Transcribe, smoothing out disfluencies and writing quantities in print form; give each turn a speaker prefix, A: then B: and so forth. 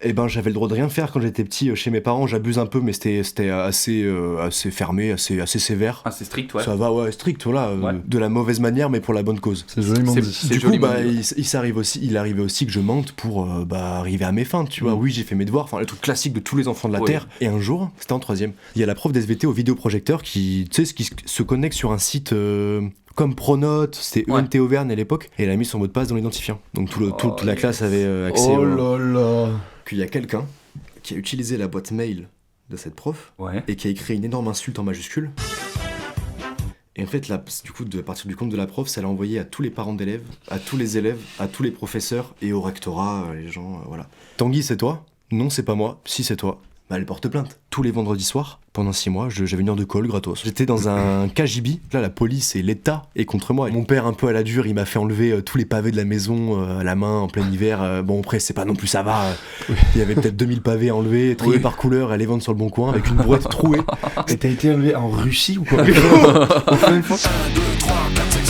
A: Eh ben, j'avais le droit de rien faire quand j'étais petit chez mes parents. J'abuse un peu, mais c'était assez fermé, assez sévère.
B: Ah, c'est strict, ouais.
A: Ça va, ouais, strict, voilà.
B: Ouais.
A: De la mauvaise manière, mais pour la bonne cause.
C: C'est joliment dit.
B: C'est
A: Du coup,
B: joliment
A: bah,
B: dit, ouais.
A: il arrivait aussi que je mente pour arriver à mes fins, tu vois. Oui, j'ai fait mes devoirs, enfin, le truc classique de tous les enfants de la
B: Ouais.
A: Terre. Et un jour, c'était en 3ème, il y a la prof d'SVT au vidéoprojecteur qui se connecte sur un site comme Pronote, c'était
B: Ouais.
A: ENT Auvergne à l'époque, et elle a mis son mot de passe dans l'identifiant. Donc toute la classe avait accès.
C: Oh là là.
A: Qu'il y a quelqu'un qui a utilisé la boîte mail de cette prof
B: Ouais.
A: et qui a écrit une énorme insulte en majuscule. Et en fait, là, du coup, à partir du compte de la prof, ça l'a envoyé à tous les parents d'élèves, à tous les élèves, à tous les professeurs et au rectorat, les gens, voilà. Tanguy, c'est toi ? Non, c'est pas moi. Si, c'est toi. Bah, elle porte plainte. Tous les vendredis soirs, pendant 6 mois, j'avais une heure de colle gratos. J'étais dans un KGB, là, la police et l'État est contre moi. Et mon père, un peu à la dure, il m'a fait enlever tous les pavés de la maison à la main en plein hiver. Bon, après, c'est pas non plus ça va. Il y avait peut-être 2000 pavés à enlever, triés par couleur, à les vendre sur le bon coin avec une brouette trouée.
C: Et t'as été élevé en Russie ou quoi?
A: Au fin de fois.
D: 1, 2, 3, 4, 5,